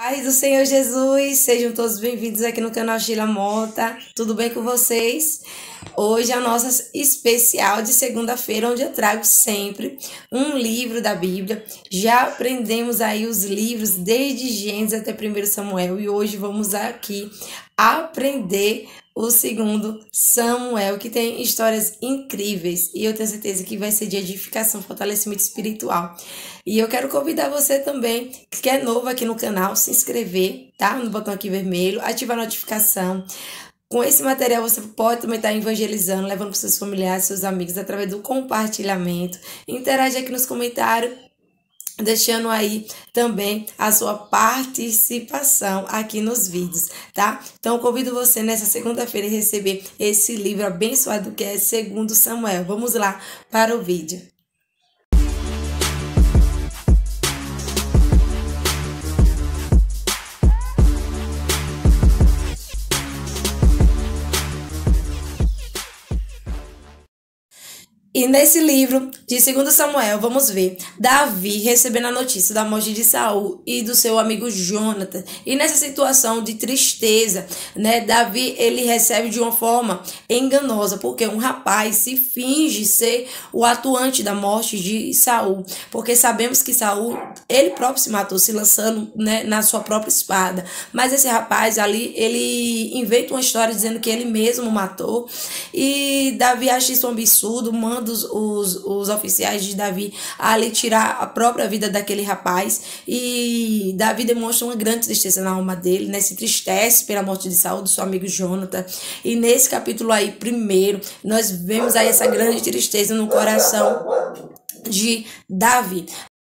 Paz do Senhor Jesus, sejam todos bem-vindos aqui no canal Sheila Mota. Tudo bem com vocês? Hoje é a nossa especial de segunda-feira, onde eu trago sempre um livro da Bíblia. Já aprendemos aí os livros desde Gênesis até 1 Samuel e hoje vamos aqui aprender o segundo Samuel, que tem histórias incríveis e eu tenho certeza que vai ser de edificação, fortalecimento espiritual. E eu quero convidar você também, que é novo aqui no canal, se inscrever, tá? No botão aqui vermelho, ativar a notificação. Com esse material você pode também estar evangelizando, levando para seus familiares, seus amigos, através do compartilhamento. Interage aqui nos comentários, deixando aí também a sua participação aqui nos vídeos, tá? Então, eu convido você nessa segunda-feira a receber esse livro abençoado que é Segundo Samuel. Vamos lá para o vídeo. E nesse livro de 2 Samuel, vamos ver Davi recebendo a notícia da morte de Saul e do seu amigo Jonathan. E nessa situação de tristeza, né, Davi ele recebe de uma forma enganosa, porque um rapaz se finge ser o atuante da morte de Saul, porque sabemos que Saul, ele próprio se matou se lançando, né, na sua própria espada. Mas esse rapaz ali, ele inventa uma história dizendo que ele mesmo matou. E Davi acha isso um absurdo, manda os oficiais de Davi ali tirar a própria vida daquele rapaz, e Davi demonstra uma grande tristeza na alma dele, né? Se entristece pela morte de Saul, do seu amigo Jonathan. E nesse capítulo aí, primeiro, nós vemos aí essa grande tristeza no coração de Davi.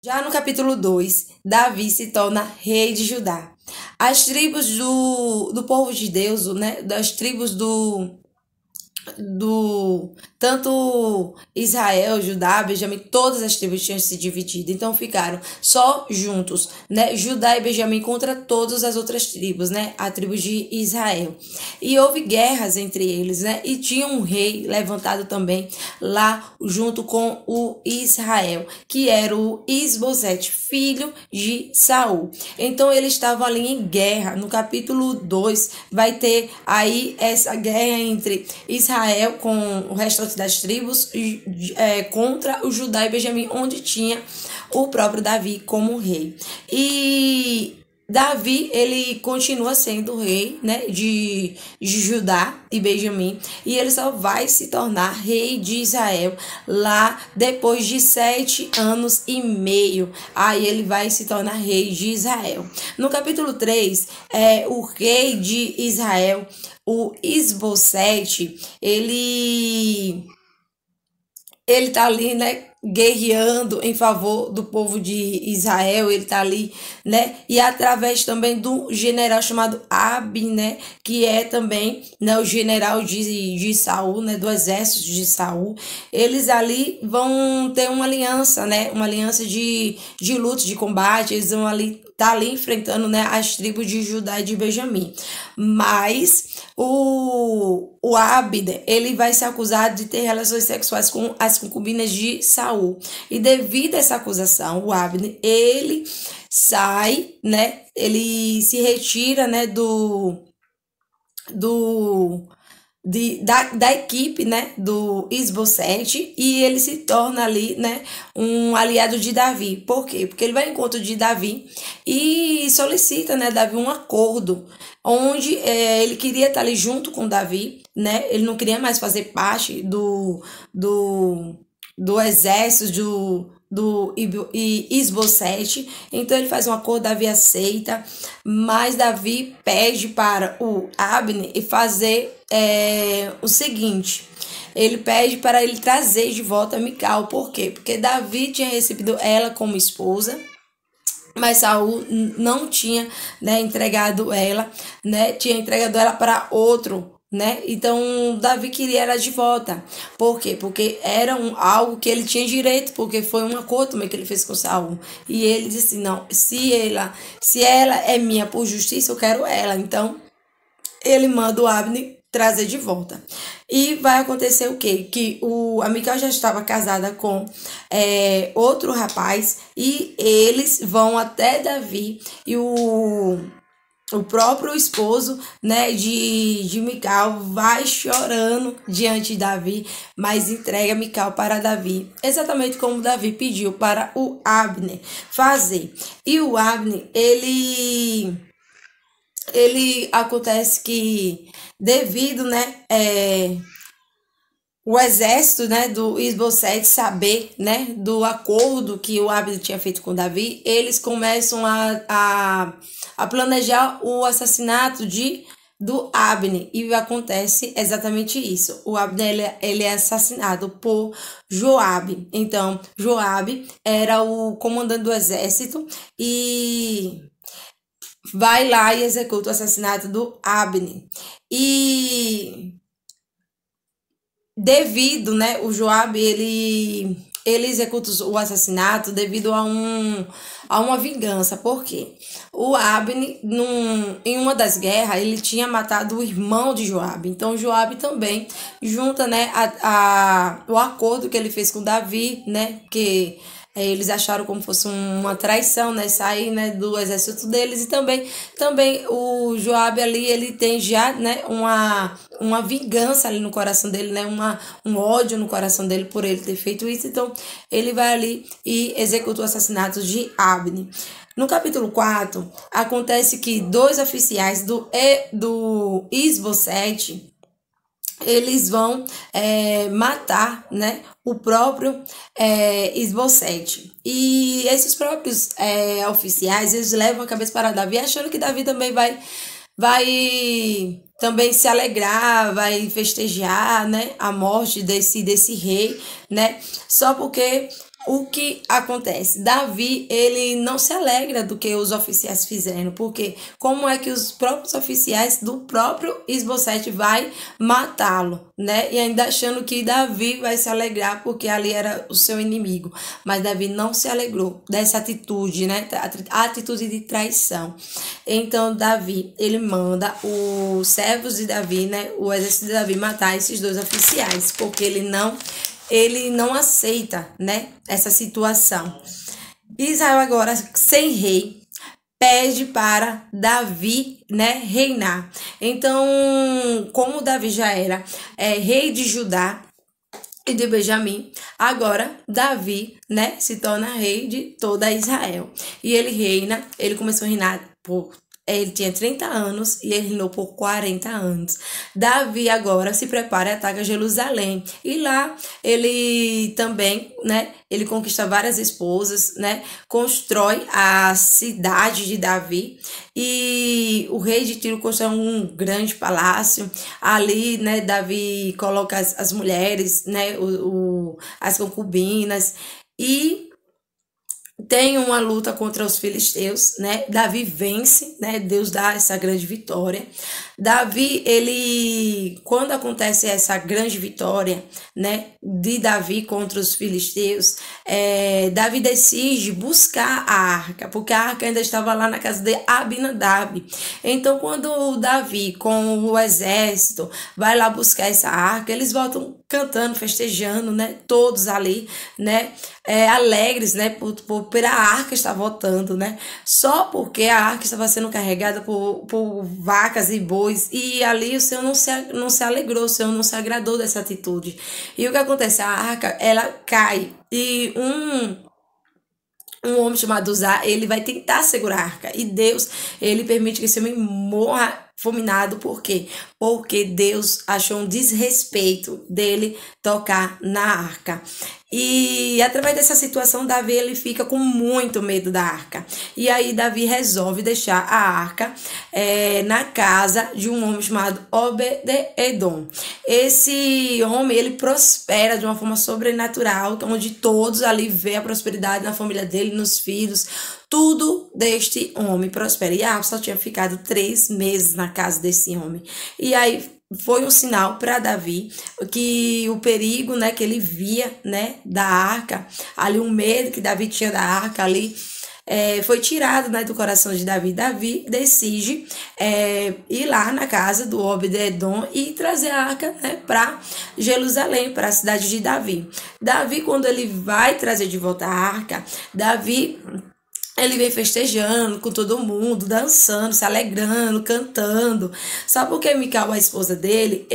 Já no capítulo 2, Davi se torna rei de Judá. As tribos do povo de Deus, né? Das tribos do tanto Israel, Judá, Benjamim, todas as tribos tinham se dividido, então ficaram só juntos, né? Judá e Benjamim contra todas as outras tribos, né? A tribo de Israel. E houve guerras entre eles, né? E tinha um rei levantado também lá junto com o Israel, que era o Isbosete, filho de Saul. Então eles estavam ali em guerra. No capítulo 2 vai ter aí essa guerra entre Israel com o restante das tribos contra o Judá e Benjamim, onde tinha o próprio Davi como rei. E Davi, ele continua sendo rei, né, de Judá e Benjamim, e ele só vai se tornar rei de Israel lá depois de 7 anos e meio. Aí ele vai se tornar rei de Israel. No capítulo 3, o rei de Israel, o Isbosete, ele tá ali, né, guerreando em favor do povo de Israel. Ele tá ali, né, e através também do general chamado Abi, né, que é também, né, o general de Saul, né, do exército de Saul. Eles ali vão ter uma aliança, né, uma aliança de luta, de combate. Eles vão ali tá ali enfrentando, né, as tribos de Judá e de Benjamim. Mas o Abner, ele vai ser acusado de ter relações sexuais com as concubinas de Saul. E devido a essa acusação, o Abner, ele sai, né, ele se retira, né, da equipe, né, do Isbosete, e ele se torna ali, né, um aliado de Davi. Por quê? Porque ele vai ao encontro de Davi e solicita, né, Davi um acordo, onde ele queria estar ali junto com Davi, né, ele não queria mais fazer parte do exército do Isbosete. Então ele faz um acordo, Davi aceita, mas Davi pede para o Abner fazer o seguinte: ele pede para ele trazer de volta Mical. Por quê? Porque Davi tinha recebido ela como esposa, mas Saul não tinha, né, entregado ela, né, tinha entregado ela para outro, né? Então Davi queria ela de volta. Por quê? Porque era algo que ele tinha direito, porque foi um acordo também que ele fez com Saul. E ele disse: não, se ela é minha por justiça, eu quero ela. Então ele manda o Abner trazer de volta. E vai acontecer o quê? Que a Mical já estava casada com outro rapaz e eles vão até Davi e o próprio esposo, né, de Mical vai chorando diante de Davi, mas entrega Mical para Davi, exatamente como Davi pediu para o Abner fazer. E o Abner, ele acontece que devido, né, o exército, né, do Isbosete saber, né, do acordo que o Abner tinha feito com Davi, eles começam a planejar o assassinato do Abner, e acontece exatamente isso. O Abner ele é assassinado por Joabe. Então, Joabe era o comandante do exército e vai lá e executa o assassinato do Abner. E devido, né, o Joabe, ele executa o assassinato devido a uma vingança. Por quê? O Abner, em uma das guerras, ele tinha matado o irmão de Joabe. Então, Joabe também junta, né, o acordo que ele fez com Davi, né, que eles acharam como fosse uma traição, né, sair, né, do exército deles. E também o Joabe ali, ele tem já, né, uma vingança ali no coração dele, né, um ódio no coração dele por ele ter feito isso. Então ele vai ali e executa o assassinato de Abner. No capítulo 4, acontece que dois oficiais do Isbosete, eles vão matar, né, o próprio Isbosete. E esses próprios oficiais, eles levam a cabeça para Davi, achando que Davi também vai também se alegrar, vai festejar, né, a morte desse rei, né, só porque o que acontece? Davi, ele não se alegra do que os oficiais fizeram, porque como é que os próprios oficiais do próprio Isbosete vai matá-lo, né? E ainda achando que Davi vai se alegrar porque ali era o seu inimigo. Mas Davi não se alegrou dessa atitude, né? A atitude de traição. Então Davi, ele manda os servos de Davi, né? O exército de Davi matar esses dois oficiais, porque ele não aceita, né, essa situação. Israel agora, sem rei, pede para Davi, né, reinar. Então, como Davi já era rei de Judá e de Benjamim, agora Davi, né, se torna rei de toda Israel. E ele começou a reinar ele tinha 30 anos e ele reinou por 40 anos. Davi agora se prepara e ataca Jerusalém. E lá ele também, né, ele conquista várias esposas, né, constrói a cidade de Davi. E o rei de Tiro constrói um grande palácio. Ali, né, Davi coloca as mulheres, né, as concubinas. E tem uma luta contra os filisteus, né? Davi vence, né? Deus dá essa grande vitória. Davi, quando acontece essa grande vitória, né, de Davi contra os filisteus, Davi decide buscar a arca, porque a arca ainda estava lá na casa de Abinadab. Então, quando Davi, com o exército, vai lá buscar essa arca, eles voltam cantando, festejando, né? Todos ali, né? Alegres, né? Pela arca estar voltando, né? Só porque a arca estava sendo carregada por vacas e bois, e ali o Senhor não se alegrou, o Senhor não se agradou dessa atitude. E o que acontece? A arca, ela cai, e um homem chamado Uzá, ele vai tentar segurar a arca, e Deus, ele permite que esse homem morra fulminado. Por quê? Porque Deus achou um desrespeito dele tocar na arca. E através dessa situação, Davi, ele fica com muito medo da arca. E aí Davi resolve deixar a arca na casa de um homem chamado Obed-edom. Esse homem, ele prospera de uma forma sobrenatural, onde todos ali vê a prosperidade na família dele, nos filhos. Tudo deste homem prospera. E a arca só tinha ficado 3 meses na casa desse homem. E aí foi um sinal para Davi que o perigo, né, que ele via, né, da arca, ali o medo que Davi tinha da arca ali, foi tirado, né, do coração de Davi. Davi decide ir lá na casa do Obed-edom e trazer a arca, né, para Jerusalém, para a cidade de Davi. Davi, quando ele vai trazer de volta a arca, ele vem festejando com todo mundo, dançando, se alegrando, cantando. Só porque Mical, a esposa dele,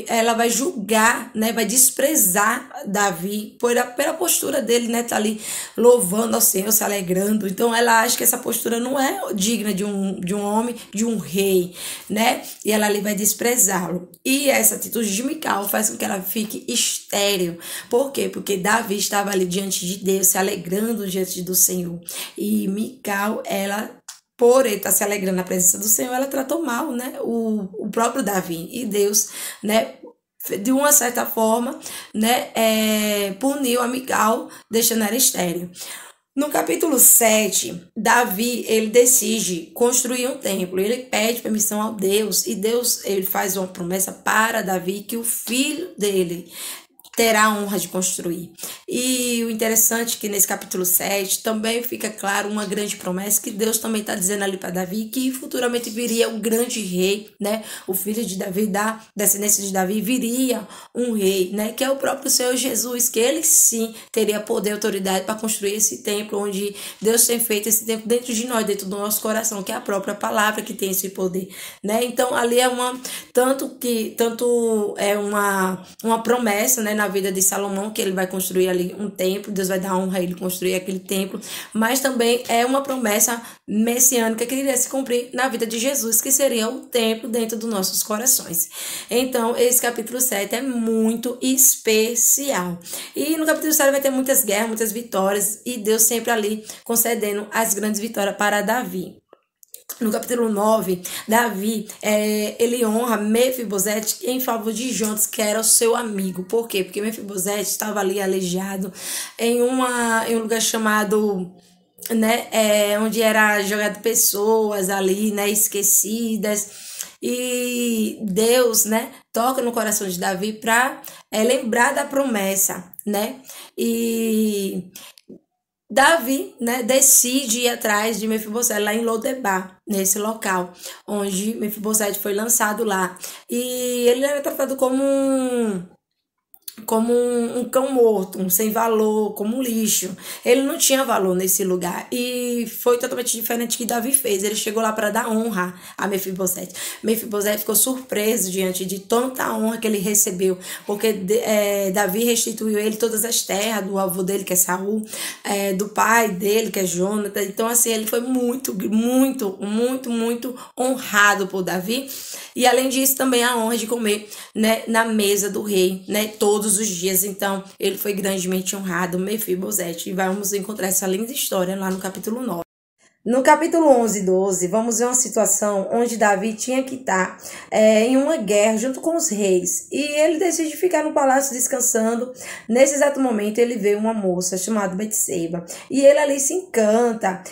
ela vai julgar, né? Vai desprezar Davi pela postura dele, né? Tá ali louvando ao Senhor, se alegrando. Então ela acha que essa postura não é digna de um homem, de um rei, né? E ela ali vai desprezá-lo. E essa atitude de Mical faz com que ela fique estéril. Por quê? Porque Davi estava ali diante de Deus, se alegrando diante do Senhor. E Mical, ela, por ele estar se alegrando na presença do Senhor, ela tratou mal, né, o próprio Davi. E Deus, né, de uma certa forma, né, puniu a Mical, deixando ela estéril. No capítulo 7, Davi, ele decide construir um templo. Ele pede permissão ao Deus, e Deus, ele faz uma promessa para Davi que o filho dele terá a honra de construir. E o interessante é que nesse capítulo 7 também fica claro uma grande promessa que Deus também está dizendo ali para Davi, que futuramente viria um grande rei, né? O filho de Davi, da descendência de Davi, viria um rei, né? Que é o próprio Senhor Jesus, que ele sim teria poder e autoridade para construir esse templo, onde Deus tem feito esse templo dentro de nós, dentro do nosso coração, que é a própria palavra que tem esse poder, né? Então ali é tanto é uma promessa, né, na vida de Salomão, que ele vai construir ali um templo, Deus vai dar honra a ele construir aquele templo, mas também é uma promessa messiânica que iria se cumprir na vida de Jesus, que seria o templo dentro dos nossos corações. Então, esse capítulo 7 é muito especial. E no capítulo 7 vai ter muitas guerras, muitas vitórias, e Deus sempre ali concedendo as grandes vitórias para Davi. No capítulo 9, Davi, ele honra Mefibosete em favor de Jonas, que era o seu amigo. Por quê? Porque Mefibosete estava ali aleijado em um lugar chamado, né, onde era jogado pessoas ali, né, esquecidas. E Deus, né, toca no coração de Davi para lembrar da promessa, né? E Davi, né, decide ir atrás de Mefibosete lá em Lodebar, nesse local onde Mefibosete foi lançado lá. E ele era tratado como um cão morto, um sem valor, como um lixo. Ele não tinha valor nesse lugar. E foi totalmente diferente do que Davi fez. Ele chegou lá para dar honra a Mefibosete. Mefibosete ficou surpreso diante de tanta honra que ele recebeu, porque Davi restituiu ele todas as terras do avô dele, que é Saul, do pai dele, que é Jonathan. Então, assim, ele foi muito, muito, muito, muito honrado por Davi. E, além disso, também a honra de comer, né, na mesa do rei, né, todos os dias. Então, ele foi grandemente honrado, Mefibosete. E vamos encontrar essa linda história lá no capítulo 9. No capítulo 11 e 12, vamos ver uma situação onde Davi tinha que estar em uma guerra junto com os reis. E ele decide ficar no palácio descansando. Nesse exato momento, ele vê uma moça chamada Betseba. E ele ali se encanta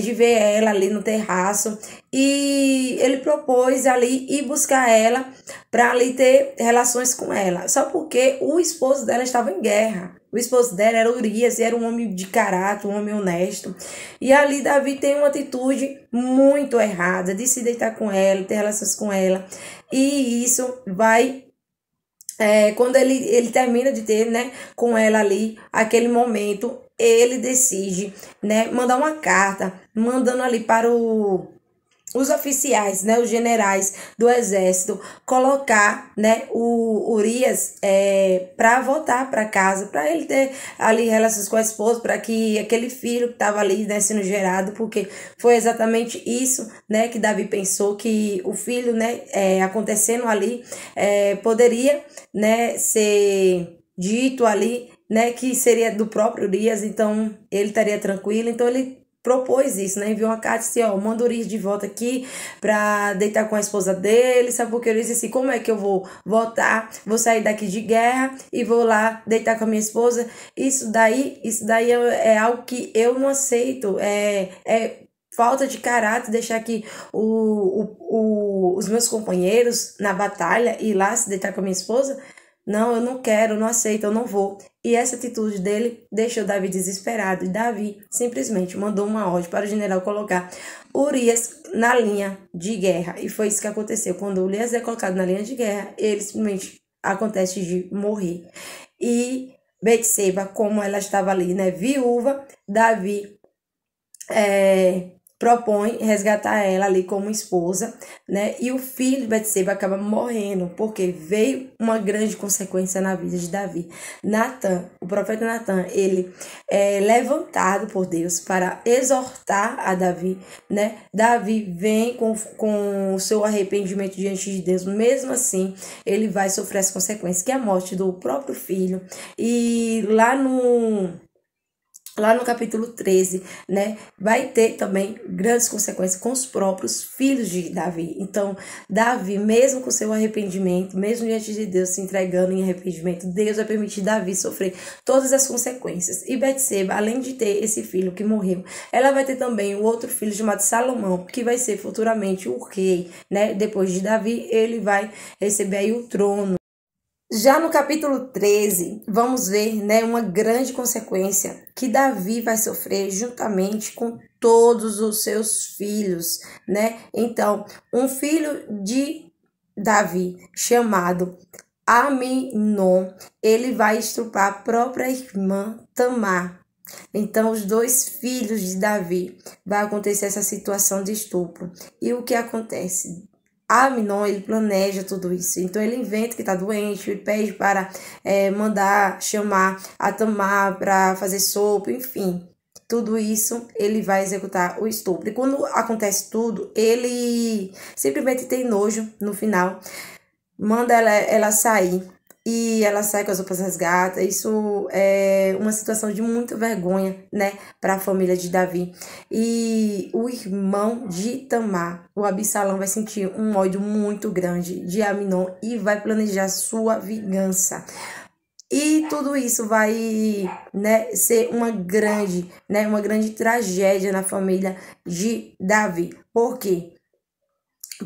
de ver ela ali no terraço. E ele propôs ali ir buscar ela para ali ter relações com ela. Só porque o esposo dela estava em guerra. O esposo dela era Urias e era um homem de caráter, um homem honesto. E ali Davi tem uma atitude muito errada de se deitar com ela, ter relações com ela. E isso vai... quando ele termina de ter, né, com ela ali, aquele momento, ele decide, né, mandar uma carta, mandando ali para os oficiais, né, os generais do exército, colocar, né, o Urias para voltar para casa, para ele ter ali relações com a esposa, para que aquele filho que estava ali, né, sendo gerado, porque foi exatamente isso, né, que Davi pensou, que o filho, né, acontecendo ali, poderia, né, ser dito ali, né, que seria do próprio Urias, então ele estaria tranquilo. Então ele propôs isso, né? Enviou uma carta assim, ó, manda o Urias de volta aqui pra deitar com a esposa dele, sabe? Porque ele disse assim, como é que eu vou voltar, vou sair daqui de guerra e vou lá deitar com a minha esposa? Isso daí é algo que eu não aceito, falta de caráter deixar que os meus companheiros na batalha ir lá se deitar com a minha esposa. não, eu não quero, não aceito, eu não vou. E essa atitude dele deixou Davi desesperado. E Davi simplesmente mandou uma ordem para o general colocar Urias na linha de guerra. E foi isso que aconteceu. Quando Urias é colocado na linha de guerra, ele simplesmente acontece de morrer. E Betseba, como ela estava ali, né, viúva, Davi propõe resgatar ela ali como esposa, né? E o filho de Betseba acaba morrendo, porque veio uma grande consequência na vida de Davi. Natan, o profeta Natan, ele é levantado por Deus para exortar a Davi, né? Davi vem com o seu arrependimento diante de Deus, mesmo assim, ele vai sofrer as consequências, que é a morte do próprio filho. E lá no capítulo 13, né, vai ter também grandes consequências com os próprios filhos de Davi. Então, Davi, mesmo com seu arrependimento, mesmo diante de Deus se entregando em arrependimento, Deus vai permitir Davi sofrer todas as consequências. E Betseba, além de ter esse filho que morreu, ela vai ter também o outro filho chamado Salomão, que vai ser futuramente o rei, né? Depois de Davi, ele vai receber aí o trono. Já no capítulo 13, vamos ver, né, uma grande consequência que Davi vai sofrer juntamente com todos os seus filhos, né? Então, um filho de Davi, chamado Aminon, ele vai estuprar a própria irmã Tamar. Então, os dois filhos de Davi, vai acontecer essa situação de estupro. E o que acontece? Aminon, ele planeja tudo isso. Então, ele inventa que está doente, ele pede para mandar chamar a Tamar para fazer sopa, enfim. Tudo isso, ele vai executar o estupro. E quando acontece tudo, ele simplesmente tem nojo no final. Manda ela sair. E ela sai com as roupas rasgadas. Isso é uma situação de muita vergonha, né, para a família de Davi. E o irmão de Tamar, o Absalão, vai sentir um ódio muito grande de Aminon e vai planejar sua vingança. E tudo isso vai, né, ser uma grande tragédia na família de Davi. Por quê?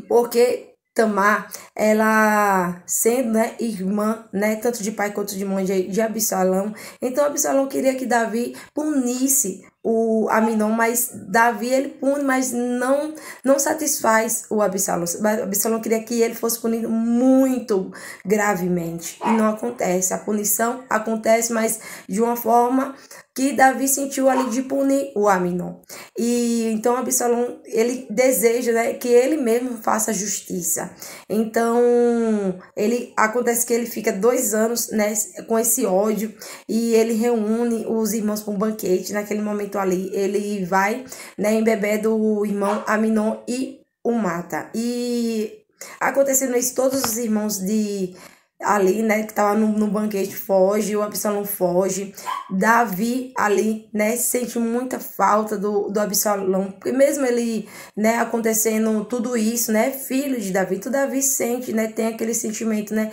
Porque Tamar, ela sendo, né, irmã, né, tanto de pai quanto de mãe de Absalão, então Absalão queria que Davi punisse o Aminon, mas Davi ele pune, mas não satisfaz o Absalão. Absalão queria que ele fosse punido muito gravemente e não acontece. A punição acontece, mas de uma forma que Davi sentiu ali de punir o Aminon. E então Absalão, ele deseja, né, que ele mesmo faça justiça. Então, acontece que ele fica 2 anos, né, com esse ódio e ele reúne os irmãos para um banquete. Naquele momento ali, ele vai, né, embeber do irmão Aminon e o mata. E acontecendo isso, todos os irmãos ali, né, que tava no banquete, foge, o Absalão foge. Davi ali, né, sente muita falta do Absalão, porque mesmo ele, né, acontecendo tudo isso, né, filho de Davi, tudo Davi sente, né, tem aquele sentimento, né,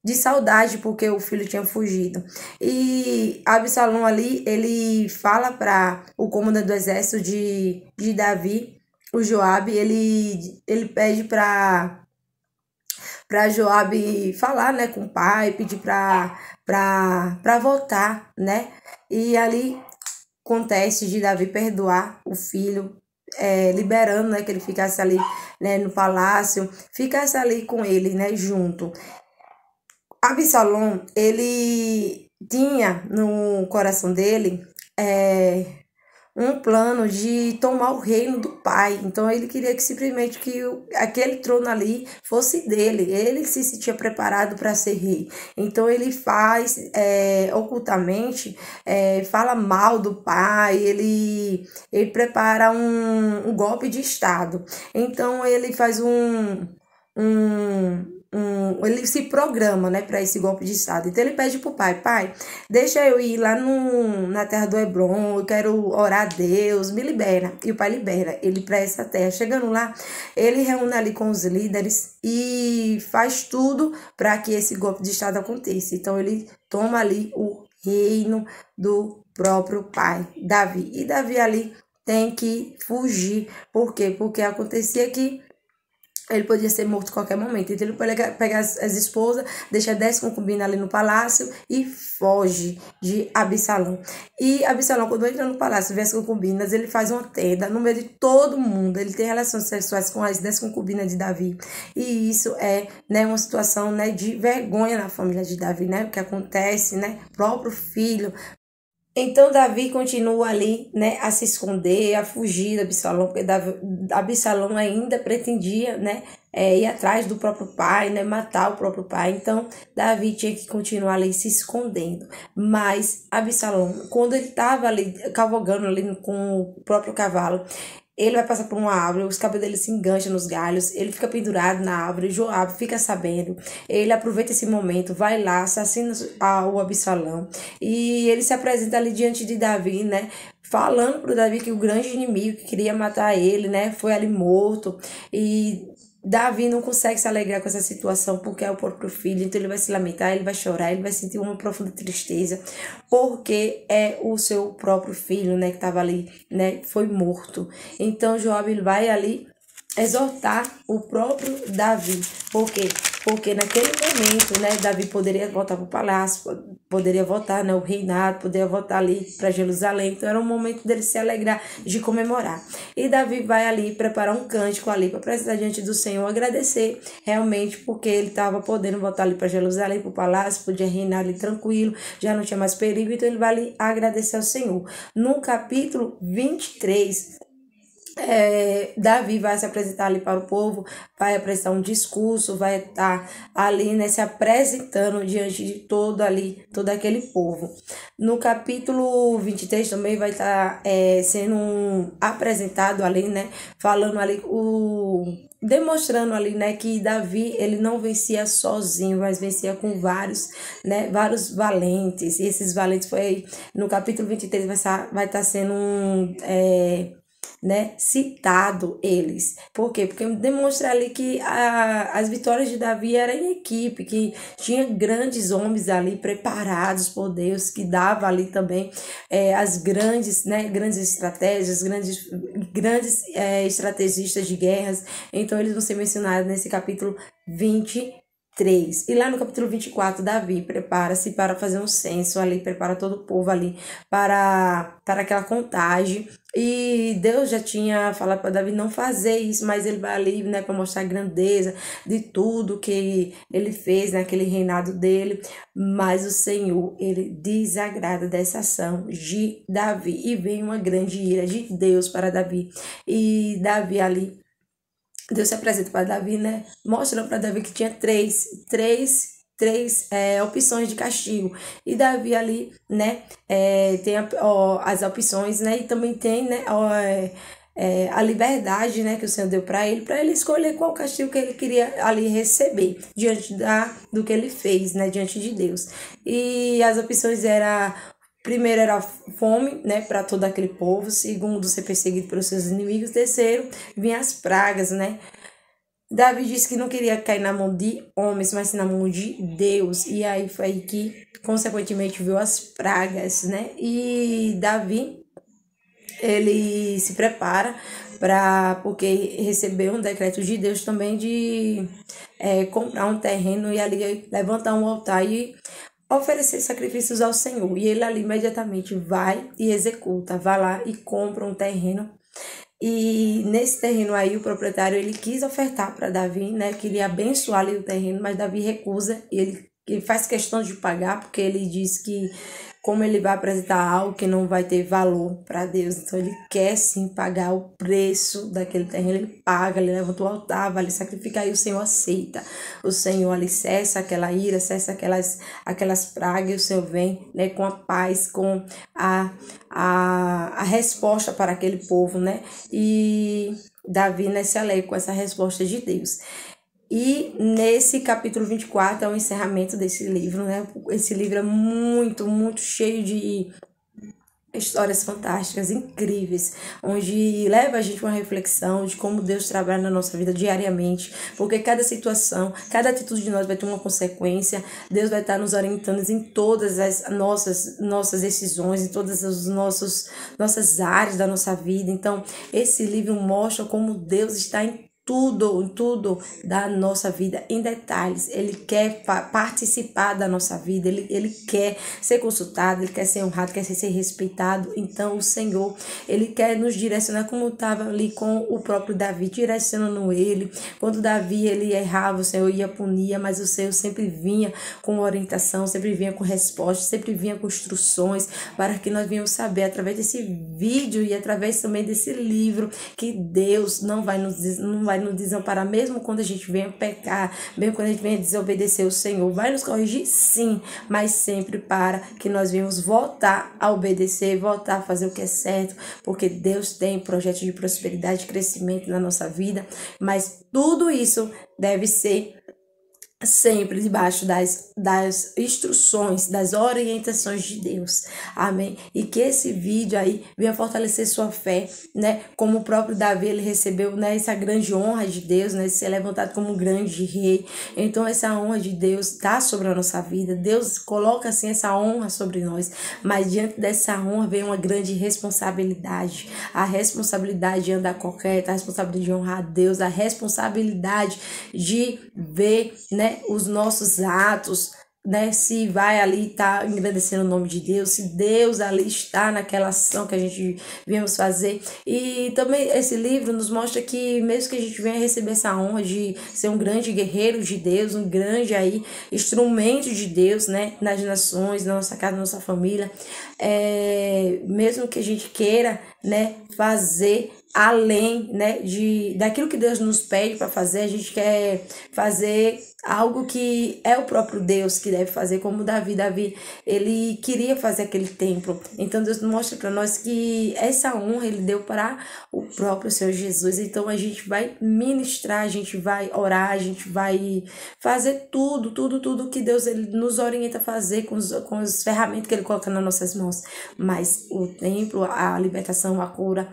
de saudade, porque o filho tinha fugido. E Absalão ali, ele fala para o comandante do exército de Davi, o Joabe, ele pede para Joabe falar, né, com o pai, pedir para voltar, né? E ali acontece de Davi perdoar o filho, liberando, né, que ele ficasse ali, né, no palácio, ficasse ali com ele, né, junto. Absalão, ele tinha no coração dele um plano de tomar o reino do pai. Então ele queria que simplesmente aquele trono ali fosse dele. Ele se sentia preparado para ser rei. Então ele faz ocultamente, fala mal do pai, ele prepara um golpe de estado. Então ele faz ele se programa, né, para esse golpe de estado. Então ele pede pro pai, deixa eu ir lá na terra do Hebron, eu quero orar a Deus, me libera. E o pai libera ele para essa terra. Chegando lá, ele reúne ali com os líderes e faz tudo para que esse golpe de estado aconteça. Então ele toma ali o reino do próprio pai, Davi. E Davi ali tem que fugir. Por quê? Porque acontecia que ele podia ser morto a qualquer momento. Então ele pode pegar as esposas, deixa 10 concubinas ali no palácio e foge de Absalão. E Absalão, quando entra no palácio e vê as concubinas, ele faz uma tenda no meio de todo mundo. Ele tem relações sexuais com as 10 concubinas de Davi. E isso é, né, uma situação, né, de vergonha na família de Davi, né? O que acontece, né? O próprio filho. Então Davi continua ali, né, a se esconder, a fugir de Absalão, porque Absalão ainda pretendia, né, ir atrás do próprio pai, né, matar o próprio pai. Então Davi tinha que continuar ali se escondendo. Mas Absalão, quando ele estava ali cavalgando ali com o próprio cavalo, ele vai passar por uma árvore, os cabelos dele se engancham nos galhos, ele fica pendurado na árvore, Joabe fica sabendo, ele aproveita esse momento, vai lá, assassina o Absalão, e ele se apresenta ali diante de Davi, né, falando pro Davi que o grande inimigo que queria matar ele, né, foi ali morto, e Davi não consegue se alegrar com essa situação porque é o próprio filho, então ele vai se lamentar, ele vai chorar, ele vai sentir uma profunda tristeza, porque é o seu próprio filho, né, que estava ali, né, foi morto. Então Joabe ele vai ali exortar o próprio Davi. Por quê? Porque naquele momento, né, Davi poderia voltar para o palácio, poderia voltar, né, o reinado, poderia voltar ali para Jerusalém. Então era um momento dele se alegrar, de comemorar. E Davi vai ali preparar um cântico ali para apresentar diante do Senhor, agradecer realmente porque ele estava podendo voltar ali para Jerusalém, para o palácio, podia reinar ali tranquilo, já não tinha mais perigo, então ele vai ali agradecer ao Senhor. No capítulo 23, Davi vai se apresentar ali para o povo, vai apresentar um discurso, vai estar ali, né, se apresentando diante de todo aquele povo. No capítulo 23 também vai estar sendo apresentado ali, né, falando ali demonstrando ali, né, que Davi, ele não vencia sozinho, mas vencia com vários, né, vários valentes. E esses valentes foi no capítulo 23 vai estar sendo né, citado eles. Por quê? Porque demonstra ali que as vitórias de Davi eram em equipe, que tinha grandes homens ali preparados por Deus, que dava ali também as grandes, né, grandes estratégias, grandes estrategistas de guerras. Então eles vão ser mencionados nesse capítulo 23. E lá no capítulo 24, Davi prepara-se para fazer um censo ali, prepara todo o povo ali para aquela contagem. E Deus já tinha falado para Davi não fazer isso, mas ele vai ali, né, para mostrar a grandeza de tudo que ele fez naquele reinado dele. Mas o Senhor, ele desagrada dessa ação de Davi. E vem uma grande ira de Deus para Davi. E Davi ali, Deus se apresenta para Davi, né? Mostrando para Davi que tinha três opções de castigo. E Davi ali, né, tem as opções, né, e também tem, né, a liberdade, né, que o Senhor deu para ele escolher qual castigo que ele queria ali receber, diante do que ele fez, né, diante de Deus. E as opções eram: primeiro era fome, né, para todo aquele povo. Segundo, ser perseguido pelos seus inimigos. Terceiro, vinham as pragas, né. Davi disse que não queria cair na mão de homens, mas na mão de Deus. E aí foi aí que, consequentemente, veio as pragas, né. E Davi, ele se prepara porque recebeu um decreto de Deus também de comprar um terreno e ali levantar um altar e oferecer sacrifícios ao Senhor. E ele ali imediatamente vai e executa, vai lá e compra um terreno. E nesse terreno aí, o proprietário, ele quis ofertar para Davi, né, queria abençoar ali o terreno, mas Davi recusa, ele faz questão de pagar, porque ele diz que como ele vai apresentar algo que não vai ter valor para Deus, então ele quer sim pagar o preço daquele terreno, ele paga, ele levanta o altar, vai lhe sacrificar, e o Senhor aceita. O Senhor ali cessa aquela ira, cessa aquelas pragas, e o Senhor vem, né, com a paz, com a resposta para aquele povo, né? E Davi, né, se alegra com essa resposta de Deus. E nesse capítulo 24 é o encerramento desse livro, né? Esse livro é muito, muito cheio de histórias fantásticas, incríveis, onde leva a gente a uma reflexão de como Deus trabalha na nossa vida diariamente, porque cada situação, cada atitude de nós vai ter uma consequência. Deus vai estar nos orientando em todas as nossas decisões, em todas as nossas áreas da nossa vida. Então, esse livro mostra como Deus está em tudo da nossa vida, em detalhes. Ele quer participar da nossa vida, ele quer ser consultado, ele quer ser honrado, quer ser respeitado. Então o Senhor, ele quer nos direcionar, como estava ali com o próprio Davi, direcionando ele. Quando Davi ele errava, o Senhor ia punir, mas o Senhor sempre vinha com orientação, sempre vinha com respostas, sempre vinha com instruções, para que nós venhamos saber, através desse vídeo e através também desse livro, que Deus não vai nos desamparar, mesmo quando a gente venha pecar, mesmo quando a gente venha desobedecer o Senhor. Vai nos corrigir, sim, mas sempre para que nós venhamos voltar a obedecer, voltar a fazer o que é certo, porque Deus tem projetos de prosperidade e crescimento na nossa vida, mas tudo isso deve ser sempre debaixo das instruções, das orientações de Deus, amém? E que esse vídeo aí venha fortalecer sua fé, né? Como o próprio Davi, ele recebeu, né, essa grande honra de Deus, né, de ser levantado como um grande rei. Então essa honra de Deus está sobre a nossa vida, Deus coloca assim essa honra sobre nós, mas diante dessa honra vem uma grande responsabilidade, a responsabilidade de andar correto, a responsabilidade de honrar a Deus, a responsabilidade de ver, né, os nossos atos, né, se vai ali estar engrandecendo o nome de Deus, se Deus ali está naquela ação que a gente viemos fazer. E também esse livro nos mostra que mesmo que a gente venha receber essa honra de ser um grande guerreiro de Deus, um grande aí instrumento de Deus, né, nas nações, na nossa casa, na nossa família, mesmo que a gente queira, né, fazer além, né, daquilo que Deus nos pede para fazer, a gente quer fazer algo que é o próprio Deus que deve fazer, como Davi, ele queria fazer aquele templo. Então Deus mostra para nós que essa honra ele deu para o próprio Senhor Jesus. Então a gente vai ministrar, a gente vai orar, a gente vai fazer tudo que Deus ele nos orienta a fazer com as ferramentas que ele coloca nas nossas mãos. Mas o templo, a libertação, a cura,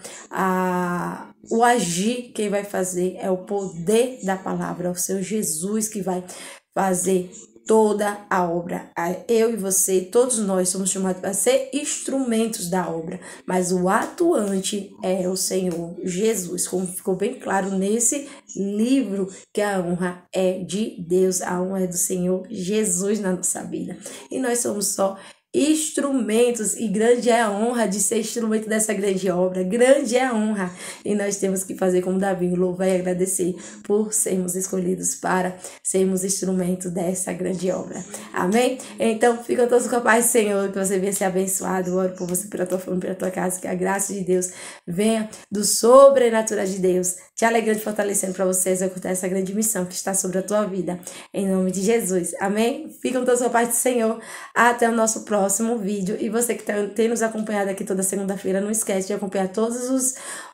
o agir, quem vai fazer é o poder da palavra, é o Senhor Jesus que vai fazer toda a obra. Eu e você, todos nós somos chamados para ser instrumentos da obra, mas o atuante é o Senhor Jesus, como ficou bem claro nesse livro, que a honra é de Deus, a honra é do Senhor Jesus na nossa vida, e nós somos só instrumentos, e grande é a honra de ser instrumento dessa grande obra, grande é a honra, e nós temos que fazer como Davi, louvar e agradecer por sermos escolhidos para sermos instrumento dessa grande obra, amém? Então ficam todos com a paz do Senhor, que você venha ser abençoado. Eu oro por você, pela tua família, pela tua casa, que a graça de Deus venha do sobrenatural de Deus, te alegrando e fortalecendo para você executar essa grande missão que está sobre a tua vida, em nome de Jesus, amém? Ficam todos com a paz do Senhor, até o nosso próximo vídeo. E você que tem nos acompanhado aqui toda segunda-feira, não esquece de acompanhar todos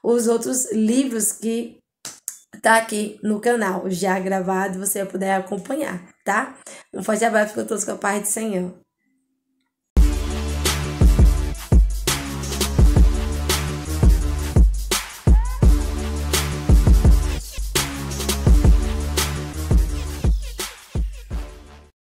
os outros livros que tá aqui no canal, já gravado, você vai poder acompanhar, tá? Um forte abraço para todos com a paz do Senhor.